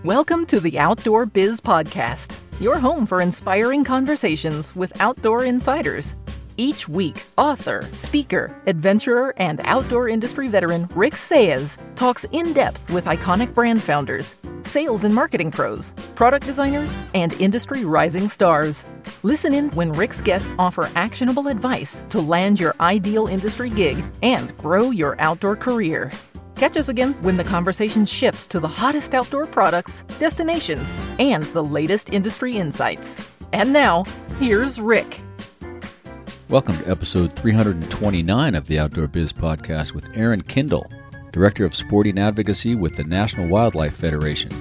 Welcome to the Outdoor Biz Podcast, your home for inspiring conversations with outdoor insiders. Each week, author, speaker, adventurer, and outdoor industry veteran Rick Saez talks in depth with iconic brand founders, sales and marketing pros, product designers, and industry rising stars. Listen in when Rick's guests offer actionable advice to land your ideal industry gig and grow your outdoor career. Catch us again when the conversation shifts to the hottest outdoor products, destinations, and the latest industry insights. And now, here's Rick. Welcome to episode 329 of the Outdoor Biz Podcast with Aaron Kindle, Director of Sporting Advocacy with the National Wildlife Federation.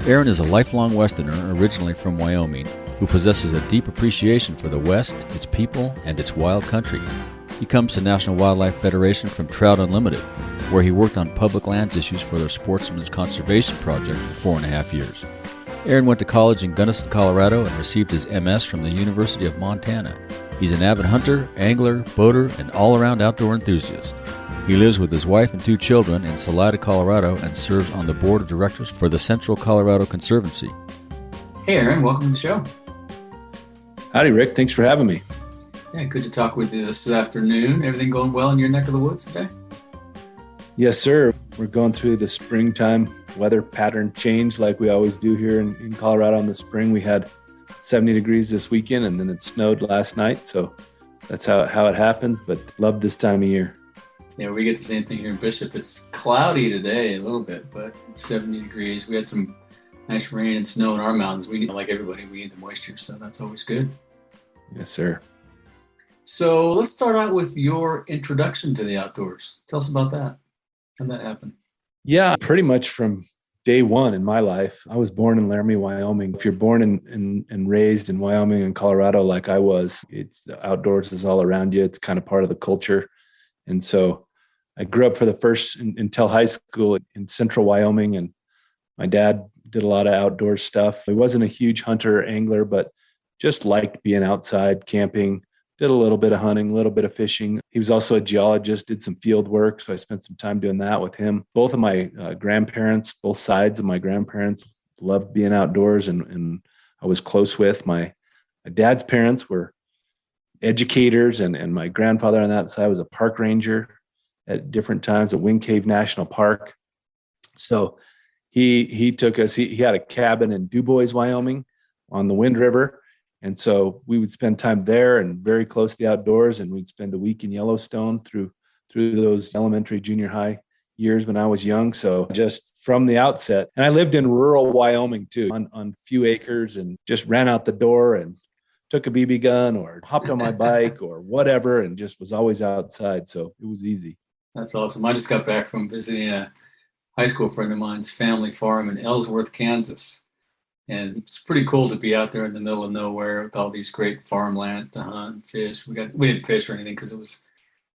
Aaron is a lifelong Westerner originally from Wyoming who possesses a deep appreciation for the West, its people, and its wild country. He comes to National Wildlife Federation from Trout Unlimited, where he worked on public lands issues for their Sportsman's Conservation Project for 4.5 years. Aaron went to college in Gunnison, Colorado, and received his MS from the University of Montana. He's an avid hunter, angler, boater, and all-around outdoor enthusiast. He lives with his wife and 2 children in Salida, Colorado, and serves on the board of directors for the Central Colorado Conservancy. Hey, Aaron, welcome to the show. Howdy, Rick. Thanks for having me. Yeah, good to talk with you this afternoon. Everything going well in your neck of the woods today? Yes, sir. We're going through the springtime weather pattern change like we always do here in Colorado in the spring. We had 70 degrees this weekend, and then it snowed last night. So that's how it happens, but love this time of year. Yeah, we get the same thing here in Bishop. It's cloudy today a little bit, but 70 degrees. We had some nice rain and snow in our mountains. We need, like everybody, we need the moisture, so that's always good. Yes, sir. So let's start out with your introduction to the outdoors. Tell us about that. How'd that happen? Yeah, pretty much from day one in my life. I was born in Laramie, Wyoming. If you're born and raised in Wyoming and Colorado like I was, it's the outdoors is all around you. It's kind of part of the culture. And so I grew up for the first until high school in central Wyoming, and my dad did a lot of outdoor stuff. He wasn't a huge hunter or angler, but just liked being outside, camping. Did a little bit of hunting, a little bit of fishing. He was also a geologist, did some field work. So I spent some time doing that with him. Both of my grandparents, both sides of my grandparents loved being outdoors, and I was close with. My dad's parents were educators, and my grandfather on that side was a park ranger at different times at Wind Cave National Park. So he took us, he had a cabin in DuBois, Wyoming on the Wind River. And so we would spend time there and very close to the outdoors, and we'd spend a week in Yellowstone through those elementary, junior high years when I was young. So just from the outset, and I lived in rural Wyoming too, on few acres, and just ran out the door and took a BB gun or hopped on my bike or whatever, and just was always outside. So it was easy. That's awesome. I just got back from visiting a high school friend of mine's family farm in Ellsworth, Kansas. And it's pretty cool to be out there in the middle of nowhere with all these great farmlands to hunt and fish. We didn't fish or anything because it was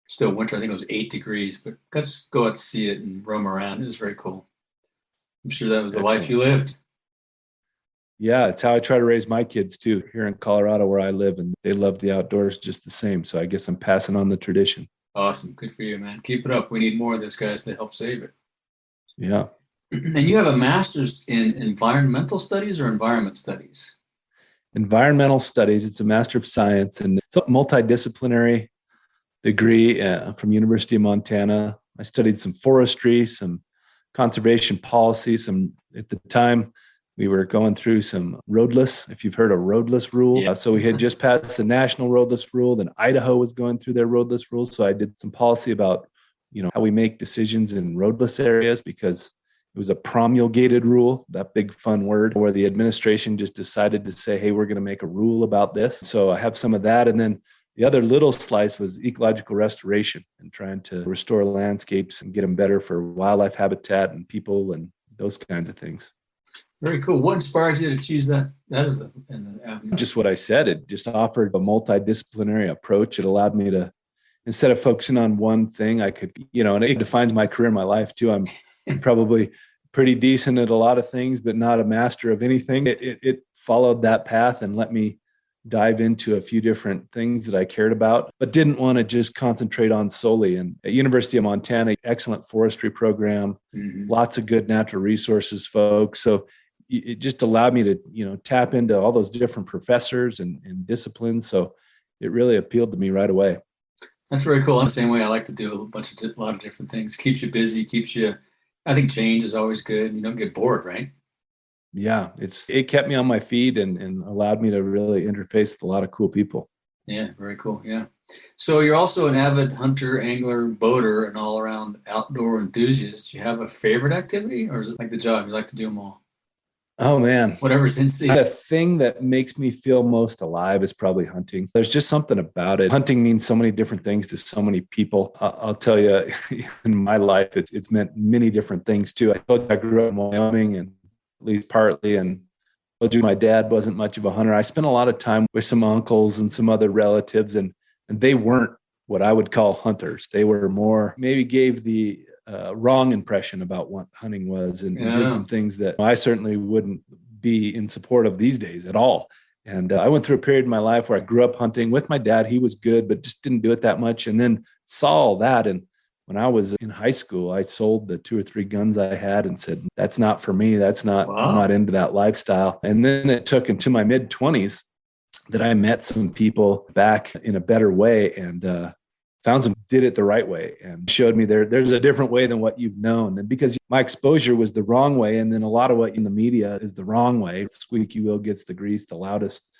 still winter. I think it was 8 degrees, but got to go out to see it and roam around. It was very cool. I'm sure that was the life you lived. Yeah, it's how I try to raise my kids too, here in Colorado where I live, and they love the outdoors just the same. So I guess I'm passing on the tradition. Awesome. Good for you, man. Keep it up. We need more of those guys to help save it. Yeah. And you have a master's in environmental studies or environment studies? Environmental studies. It's a Master of Science, and it's a multidisciplinary degree from University of Montana. I studied some forestry, some conservation policy, at the time we were going through some roadless, if you've heard of roadless rule. Yeah. So we had just passed the national roadless rule, then Idaho was going through their roadless rules. So I did some policy about, how we make decisions in roadless areas, because it was a promulgated rule, that big fun word, where the administration just decided to say, hey, we're going to make a rule about this. So I have some of that. And then the other little slice was ecological restoration and trying to restore landscapes and get them better for wildlife habitat and people and those kinds of things. Very cool. What inspired you to choose that as an avenue? Just what I said. It just offered a multidisciplinary approach. It allowed me to, instead of focusing on one thing, I could, and it defines my career, my life too. I'm probably pretty decent at a lot of things, but not a master of anything. It followed that path and let me dive into a few different things that I cared about, but didn't want to just concentrate on solely. And at University of Montana, excellent forestry program, lots of good natural resources folks. So it just allowed me to, tap into all those different professors and disciplines. So it really appealed to me right away. That's very cool. I'm the same way. I like to do a lot of different things. Keeps you busy, I think change is always good. You don't get bored, right? Yeah, it kept me on my feet and allowed me to really interface with a lot of cool people. Yeah, very cool. Yeah. So you're also an avid hunter, angler, boater, and all around outdoor enthusiast. Do you have a favorite activity, or is it like the job? You like to do them all? Oh man, Whatever's in season. The thing that makes me feel most alive is probably hunting. There's just something about it. Hunting means so many different things to so many people. I'll tell you, in my life, it's meant many different things too. I told you I grew up in Wyoming, and at least partly, and I told you my dad wasn't much of a hunter. I spent a lot of time with some uncles and some other relatives, and they weren't what I would call hunters. They were more, maybe gave the wrong impression about what hunting was, and did some things that I certainly wouldn't be in support of these days at all. And I went through a period in my life where I grew up hunting with my dad. He was good, but just didn't do it that much. And then saw all that. And when I was in high school, I sold the 2 or 3 guns I had and said, that's not for me. I'm not into that lifestyle. And then it took into my mid 20s that I met some people back in a better way, and found some did it the right way and showed me there's a different way than what you've known. And because my exposure was the wrong way, and then a lot of what in the media is the wrong way. Squeaky wheel gets the grease. The loudest,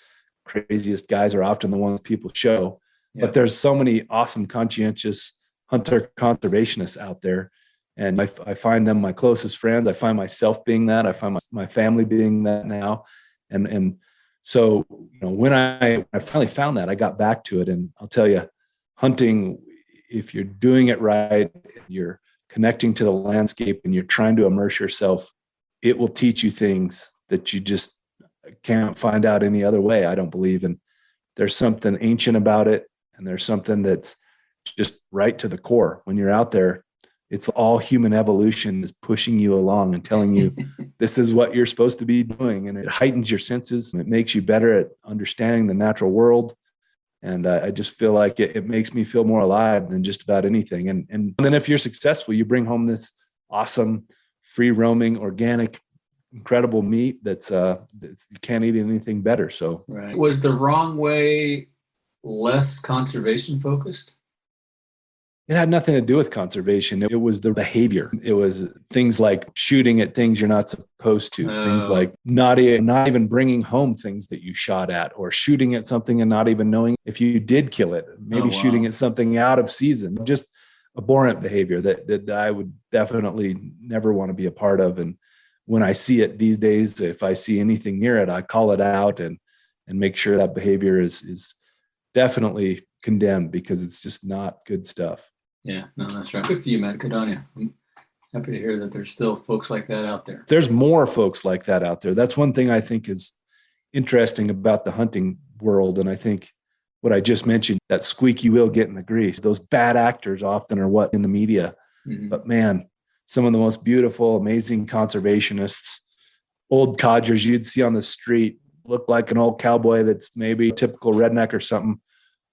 craziest guys are often the ones people show. Yep. But there's so many awesome, conscientious hunter conservationists out there. And I find them my closest friends. I find myself being that. I find my family being that now. And so, when I finally found that, I got back to it. And I'll tell you, hunting, if you're doing it right, you're connecting to the landscape and you're trying to immerse yourself, it will teach you things that you just can't find out any other way, I don't believe. And there's something ancient about it. And there's something that's just right to the core. When you're out there, it's all human evolution is pushing you along and telling you this is what you're supposed to be doing. And it heightens your senses. And it makes you better at understanding the natural world. And I just feel like it makes me feel more alive than just about anything. And then if you're successful, you bring home this awesome, free roaming, organic, incredible meat that's you can't eat anything better. So right. Was the wrong way less conservation focused? It had nothing to do with conservation. It was the behavior. It was things like shooting at things you're not supposed to. Things like not even bringing home things that you shot at, or shooting at something and not even knowing if you did kill it. Maybe shooting at something out of season. Just abhorrent behavior that I would definitely never want to be a part of. And when I see it these days, if I see anything near it, I call it out and make sure that behavior is definitely condemned, because it's just not good stuff. Yeah, no, that's right. Good for you, Matt. Good on you. I'm happy to hear that there's still folks like that out there. There's more folks like that out there. That's one thing I think is interesting about the hunting world. And I think what I just mentioned, that squeaky wheel getting the grease, those bad actors often are what in the media. Mm-hmm. But man, some of the most beautiful, amazing conservationists, old codgers you'd see on the street, look like an old cowboy that's maybe typical redneck or something,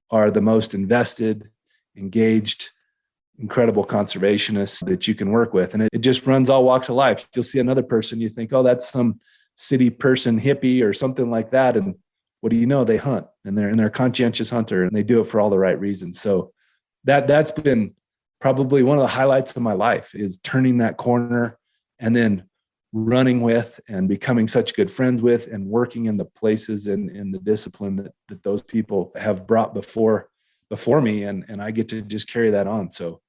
are the most invested, engaged, incredible conservationists that you can work with. And it just runs all walks of life. You'll see another person, you think, oh, that's some city person, hippie or something like that. And what do you know? They hunt, and they're a conscientious hunter, and they do it for all the right reasons. So that's been probably one of the highlights of my life, is turning that corner and then running with and becoming such good friends with and working in the places and in the discipline that those people have brought before me. And I get to just carry that on. So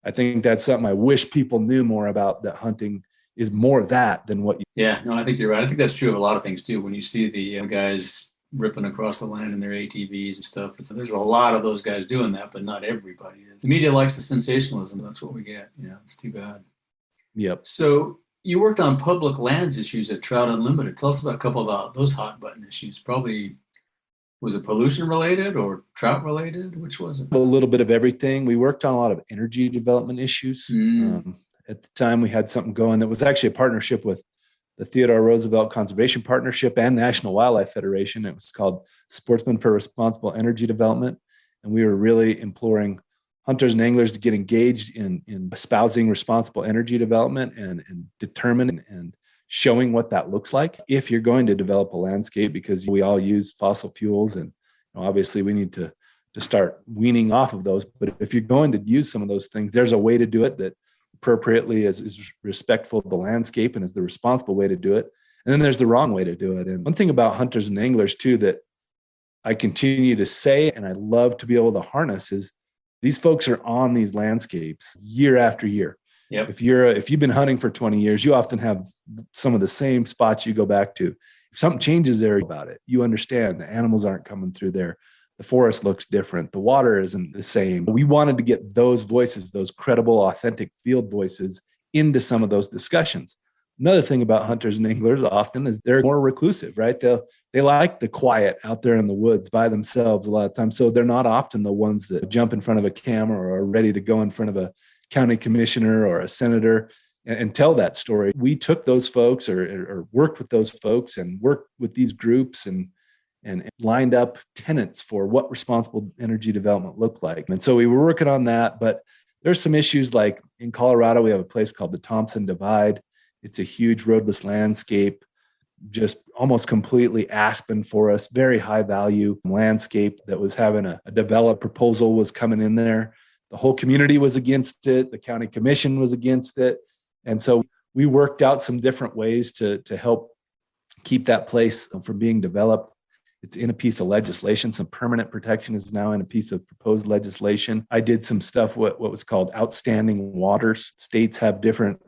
I think that's something I wish people knew more about, that hunting is more of that than what you. Yeah, no, I think you're right. I think that's true of a lot of things too. When you see the guys ripping across the land in their ATVs and stuff, there's a lot of those guys doing that, but not everybody is. The media likes the sensationalism. That's what we get. It's too bad. Yep. So you worked on public lands issues at Trout Unlimited. Tell us about a couple of those hot button issues. Probably, was it pollution related or trout related? Which was it? A little bit of everything. We worked on a lot of energy development issues. At the time, we had something going that was actually a partnership with the Theodore Roosevelt Conservation Partnership and National Wildlife Federation. It was called Sportsmen for Responsible Energy Development. And we were really imploring hunters and anglers to get engaged in espousing responsible energy development and determine and showing what that looks like if you're going to develop a landscape, because we all use fossil fuels, and obviously we need to start weaning off of those. But if you're going to use some of those things, there's a way to do it that appropriately is respectful of the landscape and is the responsible way to do it. And then there's the wrong way to do it. And one thing about hunters and anglers too, that I continue to say, and I love to be able to harness, is these folks are on these landscapes year after year. Yep. If you've been hunting for 20 years, you often have some of the same spots you go back to. If something changes there about it, you understand the animals aren't coming through there. The forest looks different. The water isn't the same. We wanted to get those voices, those credible, authentic field voices, into some of those discussions. Another thing about hunters and anglers often is they're more reclusive, right? They like the quiet out there in the woods by themselves a lot of times. So they're not often the ones that jump in front of a camera or are ready to go in front of a county commissioner or a senator and tell that story. We took those folks or worked with those folks and worked with these groups and lined up tenets for what responsible energy development looked like. And so we were working on that, but there's some issues like in Colorado, we have a place called the Thompson Divide. It's a huge roadless landscape, just almost completely aspen forest, very high value landscape that was having a developed proposal was coming in there. The whole community was against it. The county commission was against it. And so we worked out some different ways to help keep that place from being developed. It's in a piece of legislation. Some permanent protection is now in a piece of proposed legislation. I did some stuff, what was called outstanding waters. States have different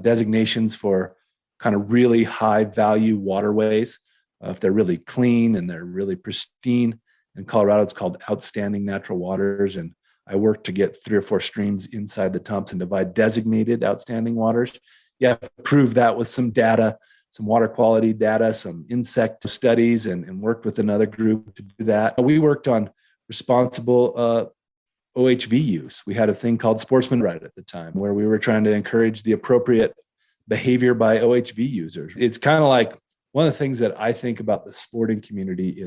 designations for kind of really high value waterways. If they're really clean and they're really pristine. In Colorado, it's called outstanding natural waters. And I worked to get 3 or 4 streams inside the Thompson Divide designated outstanding waters. You have to prove that with some data, some water quality data, some insect studies, and worked with another group to do that. We worked on responsible OHV use. We had a thing called Sportsman Right at the time, where we were trying to encourage the appropriate behavior by OHV users. It's kind of like one of the things that I think about the sporting community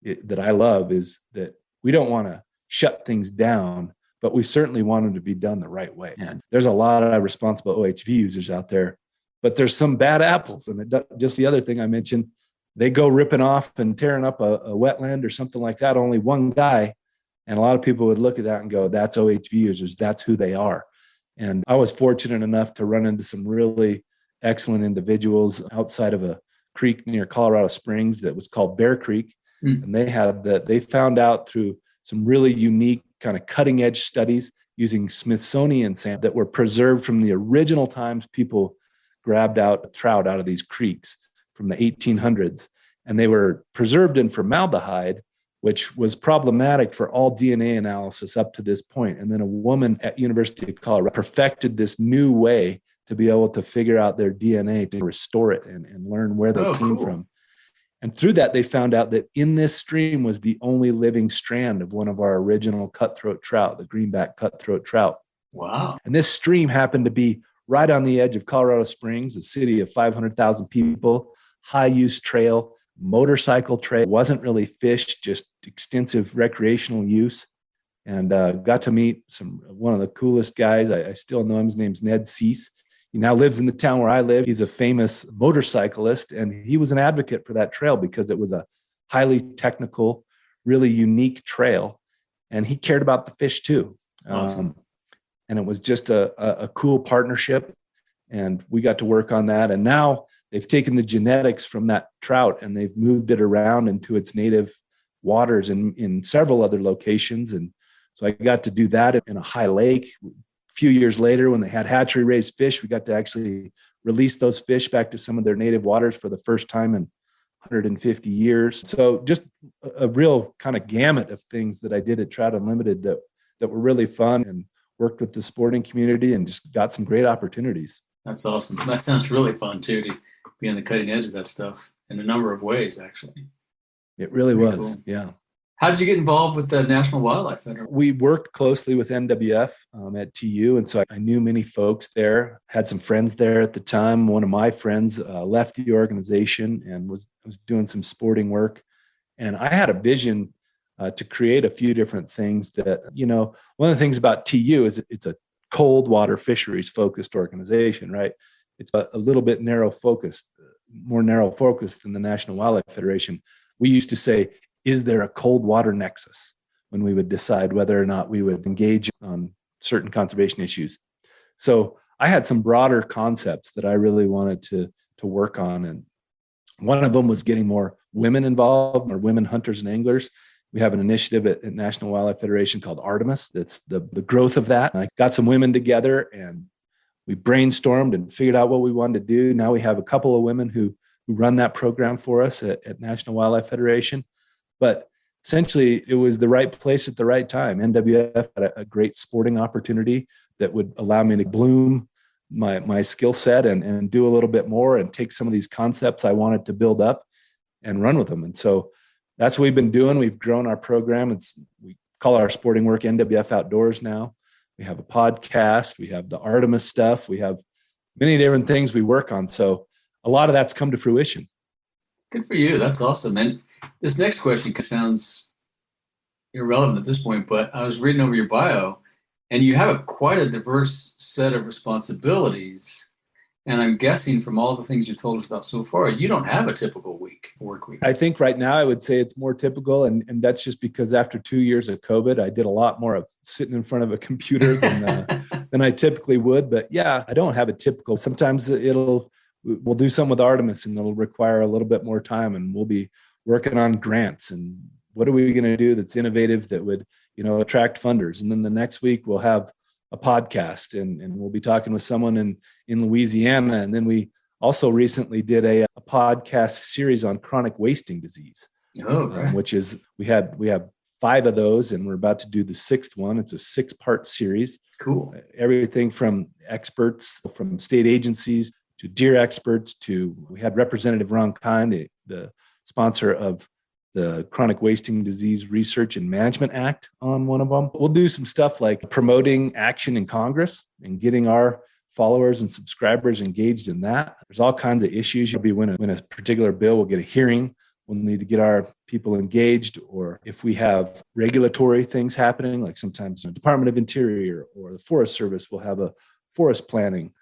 that I love is that we don't want to shut things down, but we certainly want them to be done the right way. And there's a lot of responsible OHV users out there, but there's some bad apples. And just the other thing I mentioned, they go ripping off and tearing up a wetland or something like that, only one guy. And a lot of people would look at that and go, that's OHV users. That's who they are. And I was fortunate enough to run into some really excellent individuals outside of a creek near Colorado Springs that was called Bear Creek. And they found out through some really unique kind of cutting edge studies using Smithsonian samples that were preserved from the original times people grabbed out trout out of these creeks from the 1800s. And they were preserved in formaldehyde, which was problematic for all DNA analysis up to this point. And then a woman at University of Colorado perfected this new way to be able to figure out their DNA, to restore it and learn where they came from. And through that, they found out that in this stream was the only living strand of one of our original cutthroat trout, the greenback cutthroat trout. Wow. And this stream happened to be right on the edge of Colorado Springs, a city of 500,000 people, high use trail, motorcycle trail, wasn't really fished, just extensive recreational use. And got to meet one of the coolest guys. I still know him. His name's Ned Cease. He now lives in the town where I live. He's a famous motorcyclist, and he was an advocate for that trail because it was a highly technical, really unique trail. And he cared about the fish too. Awesome. And it was just a cool partnership. And we got to work on that. And now they've taken the genetics from that trout and they've moved it around into its native waters in several other locations. And so I got to do that in a high lake. A few years later, when they had hatchery raised fish, we got to actually release those fish back to some of their native waters for the first time in 150 years. So just a real kind of gamut of things that I did at Trout Unlimited that were really fun, and worked with the sporting community and just got some great opportunities. That's awesome. That sounds really fun too, to be on the cutting edge of that stuff in a number of ways, actually. It really Very was. cool. Yeah. How did you get involved with the National Wildlife Federation? We worked closely with NWF at TU. And so I knew many folks there, had some friends there at the time. One of my friends left the organization and was doing some sporting work. And I had a vision to create a few different things that, one of the things about TU is it's a cold water fisheries focused organization, right? it's a little bit more narrow focused than the National Wildlife Federation. We used to say, is there a cold water nexus when we would decide whether or not we would engage on certain conservation issues? So I had some broader concepts that I really wanted to work on. And one of them was getting more women involved, or women hunters and anglers. We have an initiative at National Wildlife Federation called Artemis. That's the growth of that. And I got some women together and we brainstormed and figured out what we wanted to do. Now we have a couple of women who run that program for us at National Wildlife Federation. But essentially, it was the right place at the right time. NWF had a great sporting opportunity that would allow me to bloom my skill set and do a little bit more and take some of these concepts I wanted to build up and run with them. And so that's what we've been doing. We've grown our program. We call our sporting work NWF Outdoors now. We have a podcast. We have the Artemis stuff. We have many different things we work on. So a lot of that's come to fruition. Good for you. That's awesome. And this next question sounds irrelevant at this point, but I was reading over your bio and you have quite a diverse set of responsibilities. And I'm guessing from all the things you've told us about so far, you don't have a typical work week. I think right now I would say it's more typical. And that's just because after 2 years of COVID, I did a lot more of sitting in front of a computer than I typically would. But yeah, I don't have a typical. Sometimes we'll do something with Artemis and it'll require a little bit more time, and we'll be working on grants and what are we going to do that's innovative that would, attract funders. And then the next week we'll have a podcast and we'll be talking with someone in Louisiana. And then we also recently did a podcast series on chronic wasting disease, which is, we have 5 of those and we're about to do the 6th one. It's a 6-part series. Cool. Everything from experts from state agencies to deer experts we had Representative Ron Kine, the sponsor of the Chronic Wasting Disease Research and Management Act, on one of them. We'll do some stuff like promoting action in Congress and getting our followers and subscribers engaged in that. There's all kinds of issues. When a particular bill will get a hearing, we'll need to get our people engaged. Or if we have regulatory things happening, like sometimes the Department of Interior or the Forest Service will have a forest planning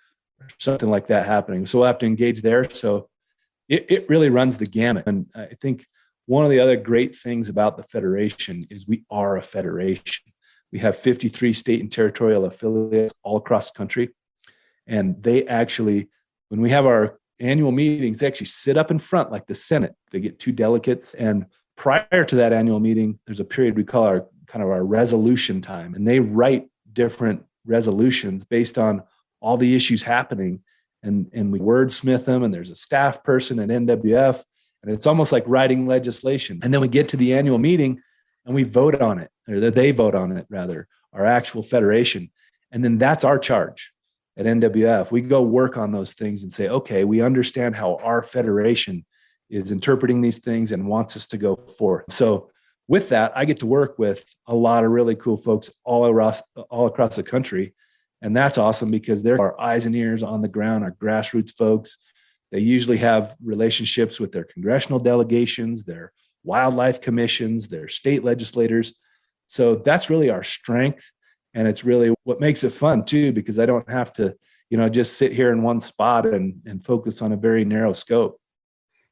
or something like that happening. So we'll have to engage there. So it really runs the gamut. And I think one of the other great things about the Federation is we are a federation. We have 53 state and territorial affiliates all across the country. And they actually, when we have our annual meetings, they actually sit up in front like the Senate. They get 2 delegates. And prior to that annual meeting, there's a period we call our resolution time. And they write different resolutions based on all the issues happening. And we wordsmith them. And there's a staff person at NWF. And it's almost like writing legislation. And then we get to the annual meeting and we vote on it, or they vote on it rather, our actual federation. And then that's our charge at NWF. We go work on those things and say, okay, we understand how our federation is interpreting these things and wants us to go forth. So with that, I get to work with a lot of really cool folks all across the country. And that's awesome because they're our eyes and ears on the ground, our grassroots folks. They usually have relationships with their congressional delegations, their wildlife commissions, their state legislators. So that's really our strength. And it's really what makes it fun too, because I don't have to, just sit here in one spot and focus on a very narrow scope.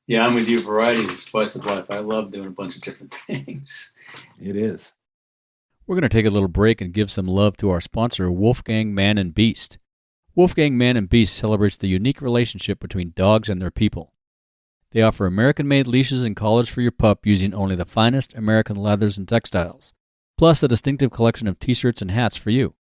Yeah, I'm with you. Variety is the spice of life. I love doing a bunch of different things. It is. We're going to take a little break and give some love to our sponsor, Wolfgang Man and Beast. Wolfgang Man and Beast celebrates the unique relationship between dogs and their people. They offer American-made leashes and collars for your pup using only the finest American leathers and textiles, plus a distinctive collection of t-shirts and hats for you.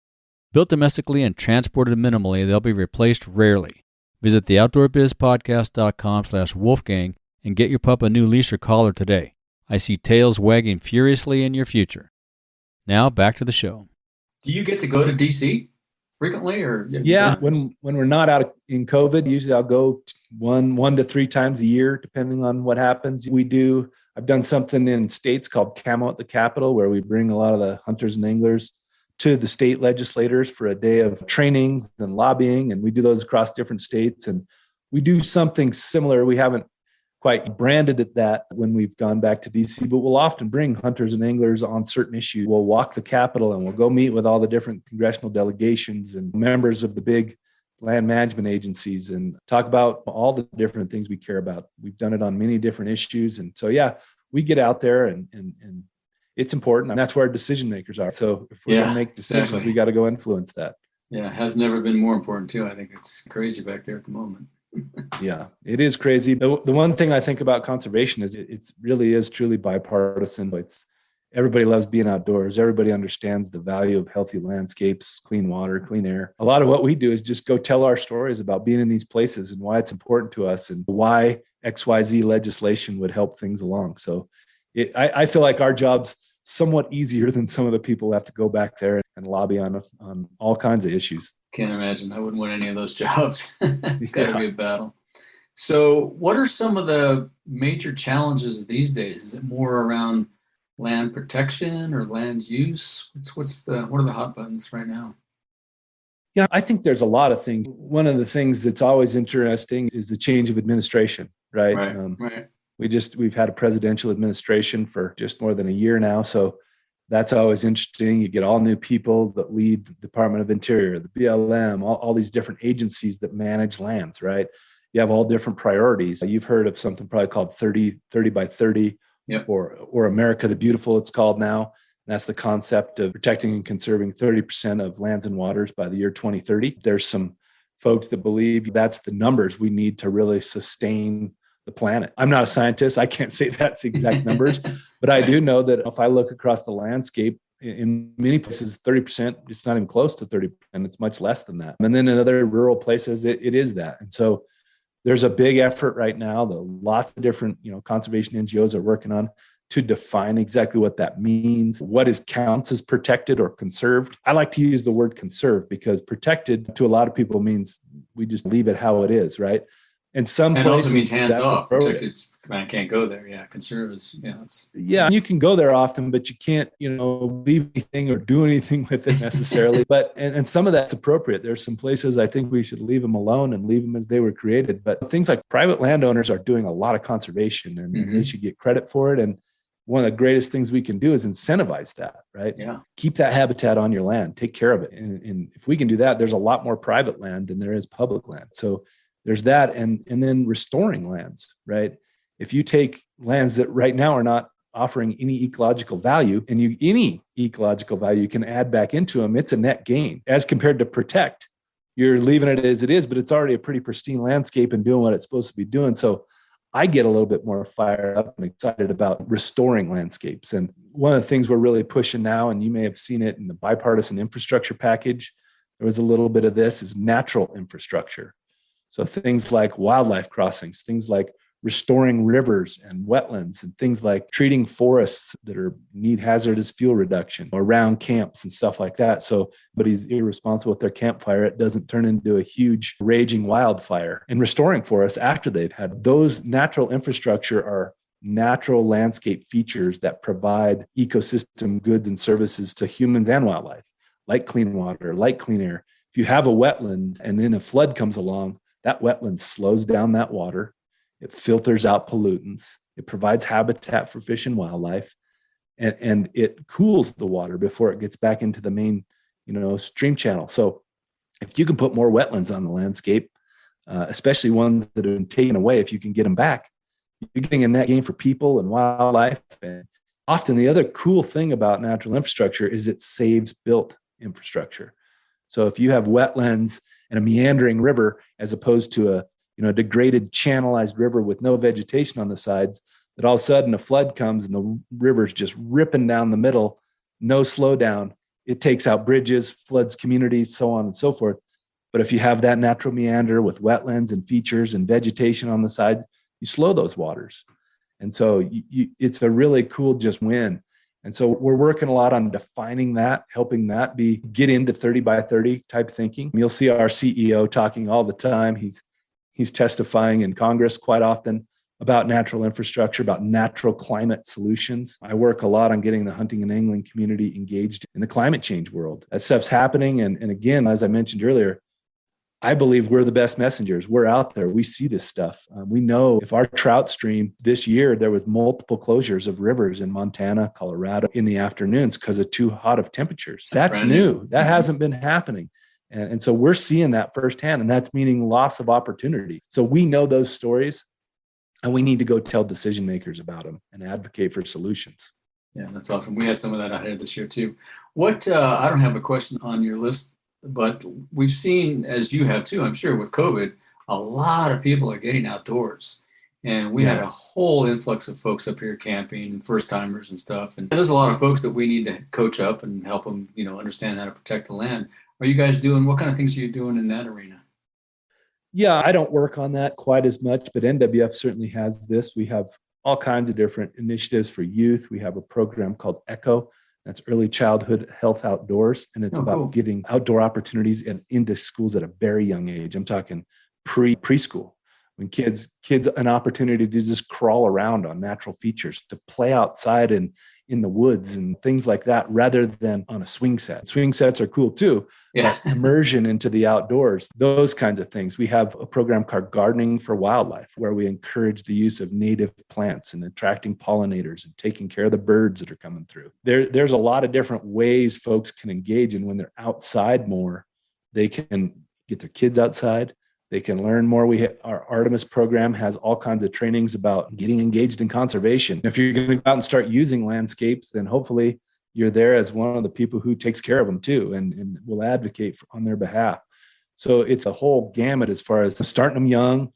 Built domestically and transported minimally, they'll be replaced rarely. Visit theoutdoorbizpodcast.com/Wolfgang and get your pup a new leash or collar today. I see tails wagging furiously in your future. Now back to the show. Do you get to go to DC frequently, or? Yeah, when we're not out in COVID, usually I'll go 1 to 3 times a year, depending on what happens. I've done something in states called Camo at the Capitol, where we bring a lot of the hunters and anglers to the state legislators for a day of trainings and lobbying. And we do those across different states. And we do something similar. We haven't quite branded it that when we've gone back to DC, but we'll often bring hunters and anglers on certain issues. We'll walk the Capitol and we'll go meet with all the different congressional delegations and members of the big land management agencies and talk about all the different things we care about. We've done it on many different issues. And so, yeah, we get out there and it's important. And that's where our decision makers are. So if we're going to make decisions, exactly. we got to go influence that. Yeah, it has never been more important too. I think it's crazy back there at the moment. Yeah, it is crazy. The one thing I think about conservation is it really is truly bipartisan. Everybody loves being outdoors. Everybody understands the value of healthy landscapes, clean water, clean air. A lot of what we do is just go tell our stories about being in these places and why it's important to us and why XYZ legislation would help things along. So I feel like our job's somewhat easier than some of the people who have to go back there and lobby on all kinds of issues. Can't imagine. I wouldn't want any of those jobs. It's got to be a battle. So what are some of the major challenges these days? Is it more around land protection or land use? What are the hot buttons right now? Yeah, I think there's a lot of things. One of the things that's always interesting is the change of administration, right? Right. We've had a presidential administration for just more than a year now. So that's always interesting. You get all new people that lead the Department of Interior, the BLM, all these different agencies that manage lands, right? You have all different priorities. You've heard of something probably called 30 by 30, yep. or America the Beautiful, it's called now. And that's the concept of protecting and conserving 30% of lands and waters by the year 2030. There's some folks that believe that's the numbers we need to really sustain the planet. I'm not a scientist. I can't say that's the exact numbers, but I do know that if I look across the landscape, in many places, 30%, it's not even close to 30%. It's much less than that. And then in other rural places, it is that. And so there's a big effort right now that lots of different, conservation NGOs are working on to define exactly what that means. What counts as protected or conserved? I like to use the word conserved because protected to a lot of people means we just leave it how it is, right? And some places also means hands off. Protected, man, can't go there. Yeah, conserve is you can go there often, but you can't, leave anything or do anything with it necessarily. But and some of that's appropriate. There's some places I think we should leave them alone and leave them as they were created. But things like private landowners are doing a lot of conservation, and they should get credit for it. And one of the greatest things we can do is incentivize that, right? Yeah. Keep that habitat on your land. Take care of it. And if we can do that, there's a lot more private land than there is public land. So there's that, and then restoring lands, right? If you take lands that right now are not offering any ecological value, and any ecological value you can add back into them, it's a net gain as compared to protect. You're leaving it as it is, but it's already a pretty pristine landscape and doing what it's supposed to be doing. So I get a little bit more fired up and excited about restoring landscapes. And one of the things we're really pushing now, and you may have seen it in the bipartisan infrastructure package, there was a little bit of this, is natural infrastructure. So things like wildlife crossings, things like restoring rivers and wetlands, and things like treating forests that need hazardous fuel reduction around camps and stuff like that. So, but he's irresponsible with their campfire, it doesn't turn into a huge raging wildfire. And restoring forests after they've had those natural infrastructure are natural landscape features that provide ecosystem goods and services to humans and wildlife, like clean water, like clean air. If you have a wetland and then a flood comes along, that wetland slows down that water. It filters out pollutants. It provides habitat for fish and wildlife, and it cools the water before it gets back into the main, stream channel. So if you can put more wetlands on the landscape, especially ones that have been taken away, if you can get them back, you're getting a net gain for people and wildlife. And often the other cool thing about natural infrastructure is it saves built infrastructure. So if you have wetlands and a meandering river, as opposed to a degraded channelized river with no vegetation on the sides, that all of a sudden a flood comes and the river's just ripping down the middle, no slowdown. It takes out bridges, floods communities, so on and so forth. But if you have that natural meander with wetlands and features and vegetation on the side, you slow those waters. And so it's a really cool just win. And so we're working a lot on defining that, helping that get into 30 by 30 type thinking. You'll see our CEO talking all the time. He's testifying in Congress quite often about natural infrastructure, about natural climate solutions. I work a lot on getting the hunting and angling community engaged in the climate change world. That stuff's happening. And again, as I mentioned earlier, I believe we're the best messengers. We're out there. We see this stuff. We know if our trout stream this year, there was multiple closures of rivers in Montana, Colorado in the afternoons because of too hot of temperatures. That's new. That hasn't been happening. And so we're seeing that firsthand, and that's meaning loss of opportunity. So we know those stories, and we need to go tell decision makers about them and advocate for solutions. Yeah, that's awesome. We had some of that out here this year too. What, I don't have a question on your list, but we've seen, as you have too, I'm sure with COVID, a lot of people are getting outdoors. And we had a whole influx of folks up here camping and first timers and stuff. And there's a lot of folks that we need to coach up and help them, understand how to protect the land. Are you guys doing, what kind of things are you doing in that arena? Yeah, I don't work on that quite as much, but NWF certainly has this. We have all kinds of different initiatives for youth. We have a program called ECHO. That's Early Childhood Health Outdoors. And it's about getting outdoor opportunities and into schools at a very young age. I'm talking preschool. When kids an opportunity to just crawl around on natural features, to play outside and in the woods and things like that, rather than on a swing set. Swing sets are cool too, but immersion into the outdoors, those kinds of things. We have a program called Gardening for Wildlife, where we encourage the use of native plants and attracting pollinators and taking care of the birds that are coming through. There's a lot of different ways folks can engage, and when they're outside more, they can get their kids outside. They can learn more. Our Artemis program has all kinds of trainings about getting engaged in conservation. If you're going to go out and start using landscapes, then hopefully you're there as one of the people who takes care of them too, and will advocate on their behalf. So it's a whole gamut as far as starting them young,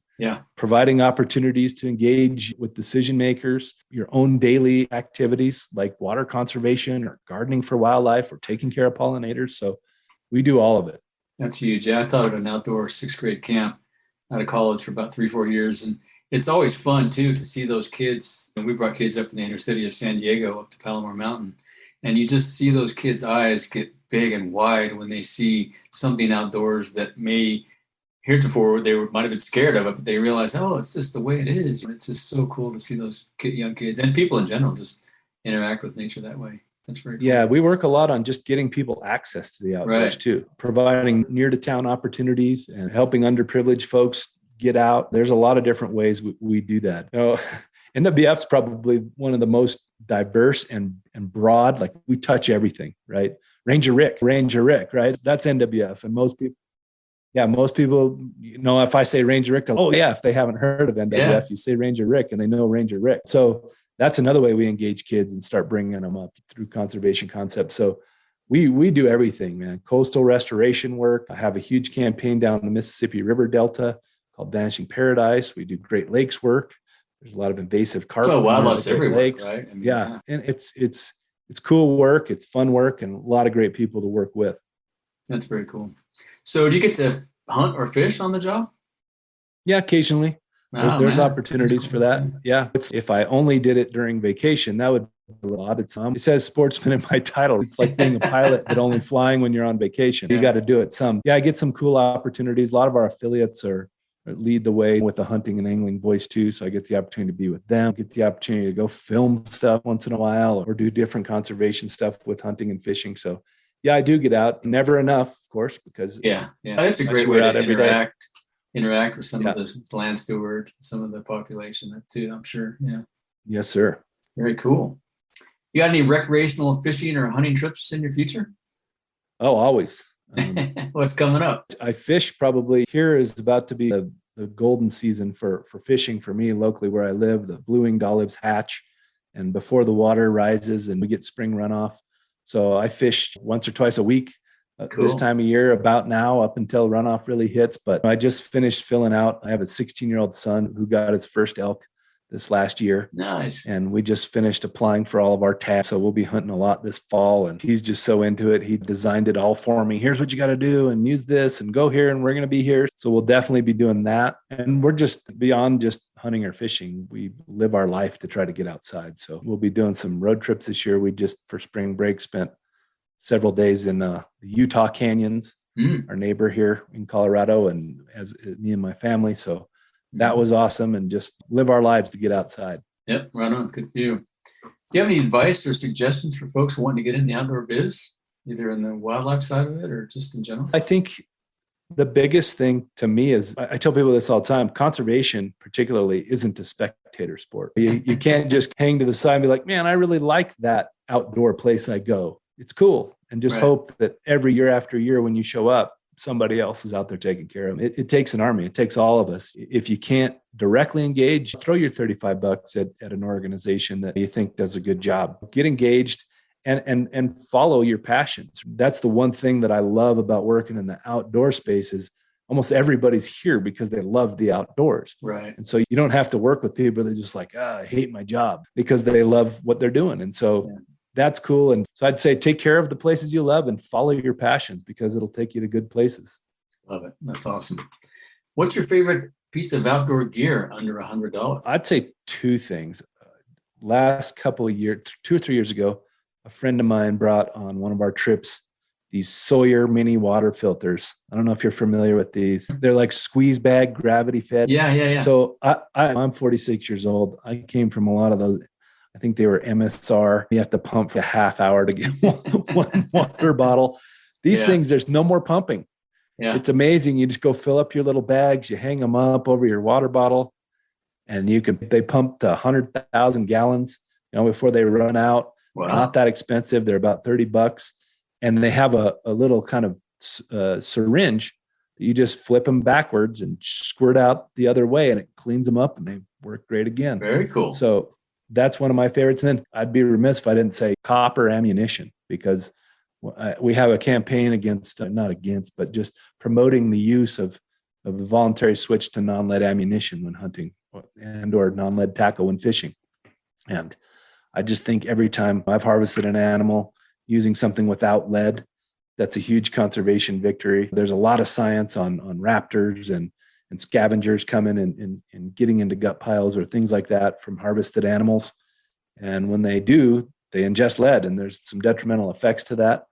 providing opportunities to engage with decision makers, your own daily activities like water conservation or gardening for wildlife or taking care of pollinators. So we do all of it. That's huge. Yeah, I taught at an outdoor 6th grade camp out of college for about 3-4 years. And it's always fun too to see those kids. And we brought kids up from the inner city of San Diego up to Palomar Mountain. And you just see those kids' eyes get big and wide when they see something outdoors that may heretofore they might have been scared of it, but they realize, oh, it's just the way it is. It's just so cool to see those young kids and people in general just interact with nature that way. That's very cool. Yeah, we work a lot on just getting people access to the outdoors too, providing near to town opportunities and helping underprivileged folks get out. There's a lot of different ways we do that. NWF's probably one of the most diverse and broad. Like we touch everything, right? Ranger Rick, right? That's NWF. And most people, if I say Ranger Rick, if they haven't heard of NWF, you say Ranger Rick and they know Ranger Rick. So that's another way we engage kids and start bringing them up through conservation concepts. So we do everything, man. Coastal restoration work. I have a huge campaign down the Mississippi River Delta called Vanishing Paradise. We do Great Lakes work. There's a lot of invasive carp. Well, wildlife's everywhere, lakes. Right? And it's cool work. It's fun work and a lot of great people to work with. That's very cool. So do you get to hunt or fish on the job? Yeah, occasionally. There's opportunities for that. Yeah. If I only did it during vacation, that would be a lot. It says sportsman in my title. It's like being a pilot, but only flying when you're on vacation. You got to do it some. Yeah, I get some cool opportunities. A lot of our affiliates lead the way with the hunting and angling voice too. So I get the opportunity to be with them, get the opportunity to go film stuff once in a while or do different conservation stuff with hunting and fishing. So yeah, I do get out. Never enough, of course, because that's a great way to interact with some of the land stewards, some of the population too, I'm sure. Yeah. Yes, sir. Very cool. You got any recreational fishing or hunting trips in your future? Oh, always. What's coming up? I fish probably. Here is about to be the golden season for fishing for me locally where I live. The blue-winged olives hatch, and before the water rises and we get spring runoff. So I fish once or twice a week. This time of year, about now, up until runoff really hits. But I just finished filling out. I have a 16-year-old son who got his first elk this last year. Nice. And we just finished applying for all of our tags. So we'll be hunting a lot this fall. And he's just so into it. He designed it all for me. Here's what you got to do and use this and go here and we're going to be here. So we'll definitely be doing that. And we're just beyond just hunting or fishing. We live our life to try to get outside. So we'll be doing some road trips this year. We just, for spring break, spent several days in the Utah canyons, our neighbor here in Colorado, and as me and my family. So that was awesome, and just live our lives to get outside. Yep, right on. Good for you. Do you have any advice or suggestions for folks wanting to get in the outdoor biz, either in the wildlife side of it or just in general? I think the biggest thing to me is, I tell people this all the time, conservation particularly isn't a spectator sport. You can't just hang to the side and be like, man, I really like that outdoor place I go. It's cool. And just hope that every year after year when you show up, somebody else is out there taking care of them. It takes an army. It takes all of us. If you can't directly engage, throw your $35 at an organization that you think does a good job. Get engaged and follow your passions. That's the one thing that I love about working in the outdoor space is almost everybody's here because they love the outdoors. Right. And so you don't have to work with people that are just like, I hate my job, because they love what they're doing. And so that's cool. And so I'd say take care of the places you love and follow your passions, because it'll take you to good places. Love it. That's awesome. What's your favorite piece of outdoor gear under $100? I'd say two things. Last couple of years, 2 or 3 years ago, a friend of mine brought on one of our trips these Sawyer mini water filters. I don't know if you're familiar with these. They're like squeeze bag, gravity fed. Yeah. So I'm 46 years old. I came from a lot of those. I think they were MSR. You have to pump for a half hour to get one water bottle. These things, there's no more pumping. Yeah. It's amazing. You just go fill up your little bags, you hang them up over your water bottle, and they pump to 100,000 gallons, before they run out. Wow. Not that expensive. They're about $30. And they have a little kind of syringe that you just flip them backwards and squirt out the other way, and it cleans them up and they work great again. Very cool. So that's one of my favorites. And then I'd be remiss if I didn't say copper ammunition, because we have a campaign but just promoting the use of the voluntary switch to non-lead ammunition when hunting or non-lead tackle when fishing. And I just think every time I've harvested an animal using something without lead, that's a huge conservation victory. There's a lot of science on raptors and scavengers coming and getting into gut piles or things like that from harvested animals. And when they do, they ingest lead, and there's some detrimental effects to that.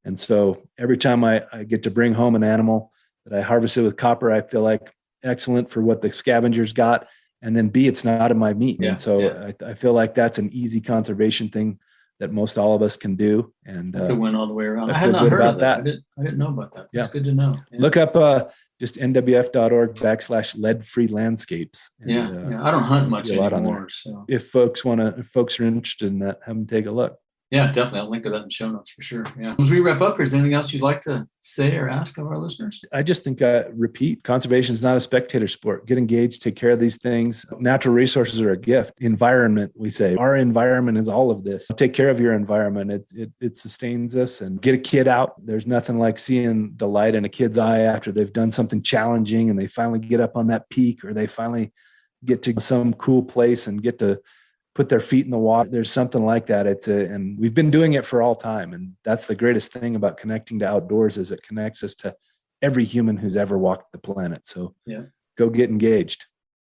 And so every time I get to bring home an animal that I harvested with copper, I feel like excellent for what the scavengers got. And then B, it's not in my meat. Yeah, and so I feel like that's an easy conservation thing that most all of us can do. And that's a win all the way around. I had not heard of that. I didn't know about that. That's good to know. Yeah. Look up just nwf.org/lead-free landscapes. And, I don't hunt much anymore. So if folks are interested in that, have them take a look. Yeah, definitely. I'll link to that in the show notes for sure. Yeah. As we wrap up, is there anything else you'd like to say or ask of our listeners? I just think, repeat, conservation is not a spectator sport. Get engaged, take care of these things. Natural resources are a gift. Environment, we say, our environment is all of this. Take care of your environment. It sustains us, and get a kid out. There's nothing like seeing the light in a kid's eye after they've done something challenging and they finally get up on that peak, or they finally get to some cool place and get to put their feet in the water. There's something like that. And we've been doing it for all time. And that's the greatest thing about connecting to outdoors, is it connects us to every human who's ever walked the planet. So go get engaged.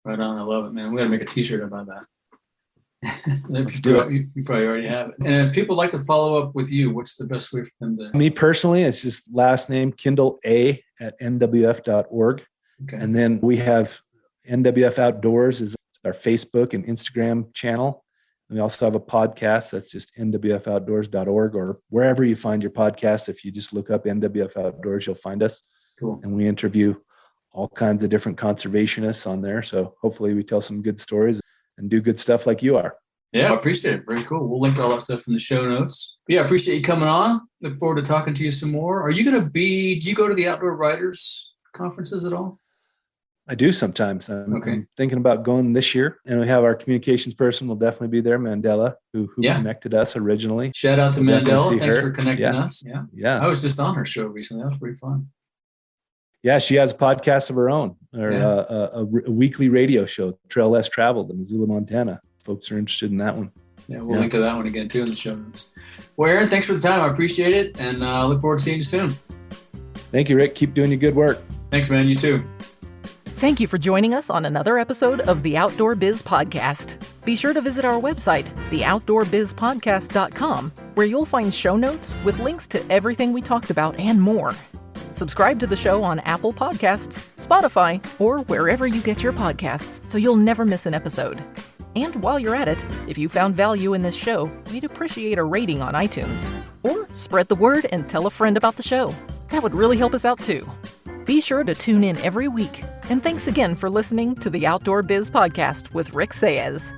Right on. I love it, man. We got to make a t-shirt about that. Let's do it. You probably already have it. And if people like to follow up with you, what's the best way for them to? Me personally, it's just last name Kindle A at nwf.org. Okay. And then we have NWF Outdoors is our Facebook and Instagram channel. And we also have a podcast that's just nwfoutdoors.org, or wherever you find your podcast. If you just look up NWF Outdoors, you'll find us. Cool. And we interview all kinds of different conservationists on there. So hopefully we tell some good stories and do good stuff like you are. Yeah, I appreciate it. Very cool. We'll link to all that stuff in the show notes. But yeah, I appreciate you coming on. Look forward to talking to you some more. Do you go to the Outdoor Writers conferences at all? I do sometimes. I'm thinking about going this year, and we have our communications person will definitely be there, Mandela, who connected us originally. Shout out to Mandela. Thanks for connecting us. Yeah. I was just on her show recently. That was pretty fun. Yeah, she has a podcast of her own, or a weekly radio show, Trail Less Traveled in Missoula, Montana. Folks are interested in that one. Yeah, we'll link to that one again too in the show notes. Well, Aaron, thanks for the time. I appreciate it, and look forward to seeing you soon. Thank you, Rick. Keep doing your good work. Thanks, man. You too. Thank you for joining us on another episode of the Outdoor Biz Podcast. Be sure to visit our website, theoutdoorbizpodcast.com, where you'll find show notes with links to everything we talked about and more. Subscribe to the show on Apple Podcasts, Spotify, or wherever you get your podcasts so you'll never miss an episode. And while you're at it, if you found value in this show, we'd appreciate a rating on iTunes. Or spread the word and tell a friend about the show. That would really help us out too. Be sure to tune in every week. And thanks again for listening to the Outdoor Biz Podcast with Rick Saez.